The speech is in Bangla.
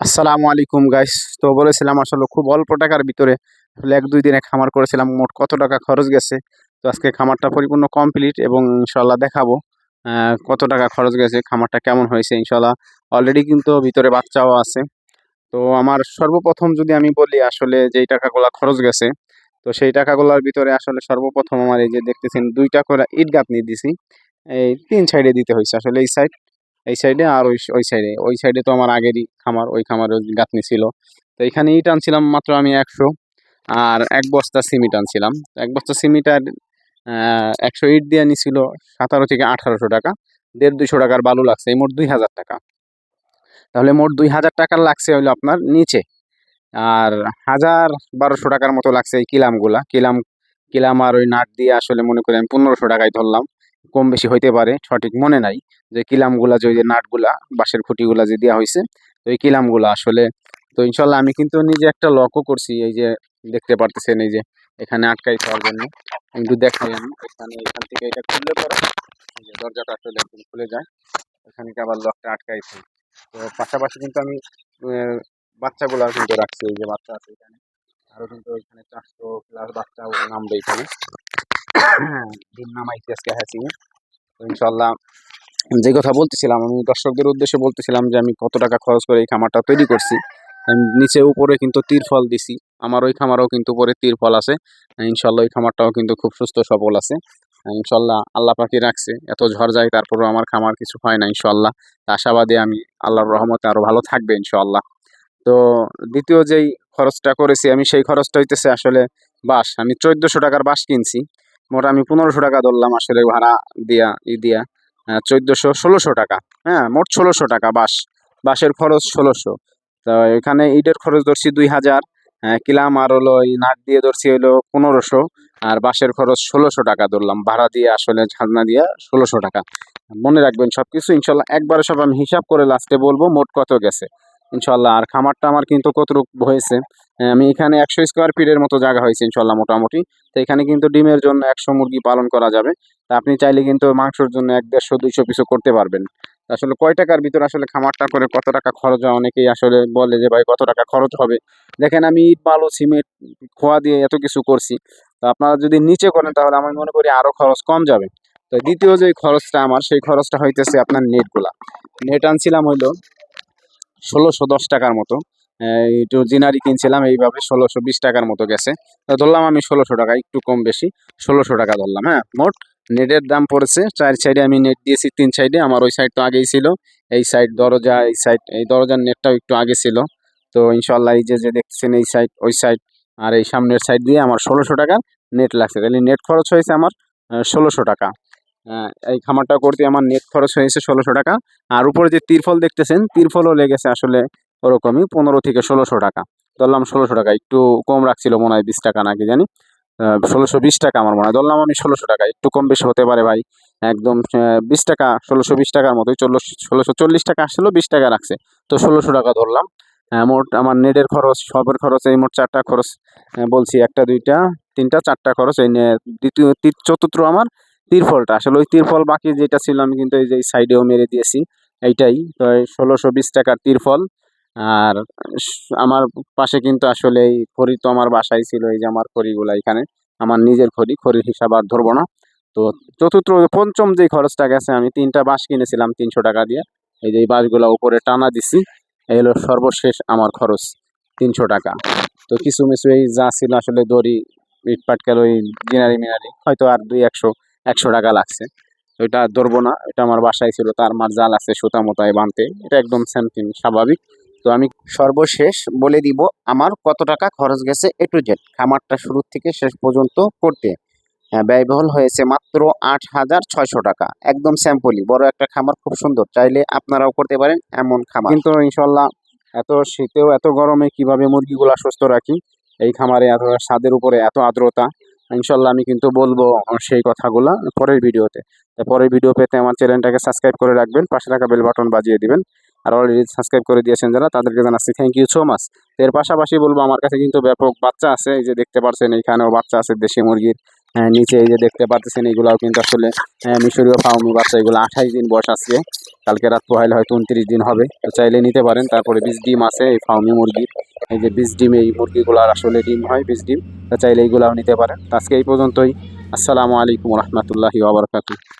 আসসালামু আলাইকুম গাইস। তো বলেছিলাম আসলে খুব অল্প টাকার ভিতরে আসলে ১-২ দিনে খামার করেছিলাম। মোট কত টাকা খরচ গেছে। তো আজকে খামারটা পরিপূর্ণ কমপ্লিট এবং ইনশাআল্লাহ দেখাবো কত টাকা খরচ গেছে, খামারটা কেমন হয়েছে ইনশাআল্লাহ। অলরেডি কিন্তু ভিতরে বাচ্চাও আছে। তো আমার সর্বপ্রথম যদি আমি বলি আসলে যেই টাকাগুলা খরচ গেছে, তো সেই টাকাগুলার ভিতরে আসলে সর্বপ্রথম আমার এই যে দেখতেছেন ২ টা করে ইট গাঁথনি দিছি। এই ৩ সাইডে দিতে হইছে। আসলে এই সাইডে আর ওই সাইডে। ওই সাইডে তো আমার আগেরই খামার, ওই খামারের গাঁথনি ছিল। তো এখানে ইট আনছিলাম মাত্র আমি ১০০ আর ১ বস্তা সিমেন্ট আনছিলাম। ১ বস্তা সিমেন্ট আর ১০০ ইট দিয়ে নিছিল ১৭ থেকে ১৮০০ টাকা। ১৫০ টাকার বালু লাগছে। এই মোট ২,০০০ টাকা। তাহলে মোট ২,০০০ টাকা লাগছে হইলো আপনার নিচে। আর ১,০০০-১,২০০ টাকার মতো লাগছে এই কিলামগুলা। কিলাম আর ওই নাট দিয়ে আসলে মনে করি আমি ১৫০০ টাকায় ধরলাম। কম বেশি হইতে পারে, সঠিক মনে নাই। যে কিলামগুলা যে ওই যে নাটগুলা, বাঁশের খুঁটিগুলা যে দেয়া হইছে, তো এই কিলামগুলা আসলে তো ইনশাআল্লাহ আমি কিন্তু নিজে একটা লকও করছি। এই যে দেখতে পারতেছেন এই যে এখানে আটকাই দেওয়ার জন্য। একটু দেখাই আমি। এখান থেকে এটা খুললে পরে এই যে দরজাটা আসলে একদম খুলে যায়। এখানে আবার লকটা আটকাইছি। তো পাশাপাশি কিন্তু আমি বাচ্চাগুলা কিন্তু রাখছি। এই যে বাচ্চা আছে এখানে। আরো কিন্তু এখানে ৪০০ প্লাস বাচ্চাও নামবে এখানে। ডিম নামাইছি আজকে হ্যাচিং এ। তো ইনশাআল্লাহ যে কথা বলতেছিলাম, আমি দর্শকদের উদ্দেশ্যে বলতেছিলাম যে আমি কত টাকা খরচ করে এই খামারটা তৈরি করছি। আমি নিচে উপরে কিন্তু তিরফল দিছি। আমার ওই খামারেও কিন্তু উপরে তিরফল আছে। ইনশাআল্লাহ ওই খামারটাও কিন্তু খুব সুস্থ সবল আছে। ইনশাআল্লাহ আল্লাহ পাকই রাখছে। এত ঝড় যায় তারপরেও আমার খামার কিছু হয় না ইনশাআল্লাহ। আশাবাদী আমি, আল্লাহর রহমতে আরো ভালো থাকবে ইনশাআল্লাহ। তো দ্বিতীয় যেই খরচটা করেছি আমি, সেই খরচটা হইতেছে আসলে বাঁশ। আমি ১৪০০ টাকার বাঁশ কিনছি। মোট আমি ১৫০০ টাকা ধরলাম আসলে ভাড়া দিয়া দিয়া ১৪০০-১৬০০ টাকা। হ্যাঁ, মোট ১৬০০ টাকা বাঁশের খরচ ১৬০০। তো এখানে ইটের খরচ ধরছি ২,০০০। কিলাম আর হলো এই নাট দিয়ে ধরছি হইলো ১৫০০। আর বাঁশের খরচ ১৬০০ টাকা ধরলাম। ভাড়া দিয়ে আসলে ঝাড়না দিয়া ১৬০০ টাকা। মনে রাখবেন সবকিছু ইনশাআল্লাহ একবারে সব আমি হিসাব করে লাস্টে বলবো মোট কত গেছে ইনশাআল্লাহ। আর খামারটা আমার কিন্তু কতটুকু হয়েছে, আমি এখানে ১০০ স্কোয়ার ফিটের মতো জায়গা হয়েছে ইনশাআল্লাহ মোটামুটি। তো এখানে কিন্তু ডিমের জন্য ১০০ মুরগি পালন করা যাবে। তা আপনি চাইলে কিন্তু মাংসের জন্য ১, ১৫০, ২০০ পিসও করতে পারবেন। আসলে কয় টাকার ভিতরে আসলে খামারটা করে কত টাকা খরচ হয়, অনেকেই আসলে বলে যে ভাই কত টাকা খরচ হবে। দেখেন আমি ইট, বালু, সিমেন্ট, খোয়া দিয়ে এত কিছু করছি। তো আপনারা যদি নিচে করেন তাহলে আমি মনে করি আরো খরচ কম যাবে। তো দ্বিতীয় যে খরচটা আমার, সেই খরচটা হইতেছে আপনার নেটগুলা। নেট আনছিলাম হইলো ১৬১০ টাকার মতো। একটু জিনারি কিনছিলাম এইভাবে ১৬২০ টাকার মতো গেছে। তো ধরলাম আমি ১৬০০ টাকা, একটু কম বেশি ১৬০০ টাকা ধরলাম। হ্যাঁ, মোট নেটের দাম পড়েছে ৪ সাইডে আমি নেট দিয়েছি ৩ সাইডে। আমার ওই সাইড তো আগেই ছিল। এই সাইড দরজা, এই দরজার নেটটাও একটু আগে ছিল। তো ইনশাআল্লাহ এই যে দেখতেছেন এই সাইড, ওই সাইড আর এই সামনের সাইড দিয়ে আমার ১৬০০ টাকার নেট লাগছে। তাহলে নেট খরচ হয়েছে আমার ১৬০০ টাকা। এই খামারটা করতে আমার নেট খরচ হয়েছে ১৬০০ টাকা। আর উপরে যে তিরফল দেখতেছেন, তিরফলও লেগেছে আসলে ওরকমই ১৫ থেকে ১৬০০ টাকা। ধরলাম ১৬০০ টাকা, একটু কম রাখছিল মনে হয় ২০ টাকা নাকি জানি। ১৬২০ টাকা আমার মনে হয়। ধরলাম আমি ১৬০০ টাকা, একটু কম বেশি হতে পারে ভাই। একদম ২০ টাকা, ১৬২০ টাকার মতোই, ১৬৪০ টাকা আসছিল, ২০ টাকা রাখছে। তো ১৬০০ টাকা ধরলাম। মোট আমার নেটের খরচ, সবের খরচ, এই মোট ৪টা খরচ বলছি। ১টা, ২টা, ৩টা, ৪টা খরচ। এই দ্বিতীয়, চতুর্থ আমার তিরফলটা। আসলে ওই তিরফল বাকি যেটা ছিল আমি কিন্তু এই যে সাইডেও মেরে দিয়েছি। এইটাই তো ১৬২০ টাকার তিরফল। আর আমার পাশে কিন্তু আসলে এই খড়ি তো আমার বাসায় ছিল। এই যে আমার খড়িগুলা এখানে আমার নিজের খড়ির হিসাব আর ধরবো না। তো চতুর্থ, পঞ্চম যে খরচটা গেছে, আমি ৩টা বাঁশ কিনেছিলাম ৩০০ টাকা দিয়ে। এই যে এই বাঁশগুলা উপরে টানা দিছি। এই হলো সর্বশেষ আমার খরচ ৩০০ টাকা। তো কিছু মিছু এই যা ছিল আসলে দড়ি, ইট পাটকেল, ওই জিনারি মিনারি হয়তো আর ১০০ টাকা লাগছে। ওইটা ধরবো না, এটা আমার বাসায় ছিল। তার মার জাল আছে সুতা মোতায় বাঁধতে, এটা একদম সেমথিং স্বাভাবিক। তো আমি সর্বশেষ বলে দিব আমার কত টাকা খরচ গেছে এ টু জেড খামারটা শুরু থেকে শেষ পর্যন্ত করতে। ব্যয়বহুল হয়েছে মাত্র ৮,৬০০ টাকা। একদম স্যাম্পলি বড় একটা খামার, খুব সুন্দর। চাইলে আপনারাও করতে পারেন এমন খামার। কিন্তু ইনশাল্লাহ এত শীতেও এত গরমে কিভাবে মুরগিগুলা সুস্থ রাখি, এই খামারে এত ছাদের উপরে এত আর্দ্রতা, ইনশাল্লাহ আমি কিন্তু বলবো সেই কথাগুলা পরের ভিডিওতে। পরের ভিডিও পেতে আমার চ্যানেলটাকে সাবস্ক্রাইব করে রাখবেন, পাশে থাকা বেল বাটন বাজিয়ে দিবেন। আর অলরেডি সাবস্ক্রাইব করে দিয়েছেন যারা, তাদেরকে জানাচ্ছি থ্যাংক ইউ সো মাচ। এর পাশাপাশি বলবো আমার কাছে কিন্তু ব্যাপক বাচ্চা আছে। এই যে দেখতে পাচ্ছেন এইখানেও বাচ্চা আছে দেশি মুরগির। নিচে এই যে দেখতে পাচ্ছেন, এগুলাও কিন্তু আসলে মিশরীয় ফার্মি বাচ্চা। এগুলো ২৮ দিন বয়স আজকে। কালকে রাত পোহাইলে হয়তো 29 দিন হবে, তো চাইলে নিতে পারেন। তারপরে 20 ডিম আছে এই ফার্মি মুরগির, এই যে 20 ডিম, এই মুরগিগুলার আসলে ডিম হয় 20 ডিম, তো চাইলে এইগুলাও নিতে পারেন। তো আজকে এই পর্যন্তই। আসসালামু আলাইকুম রহমতুল্লাহি ওয়া বারাকাতুহু।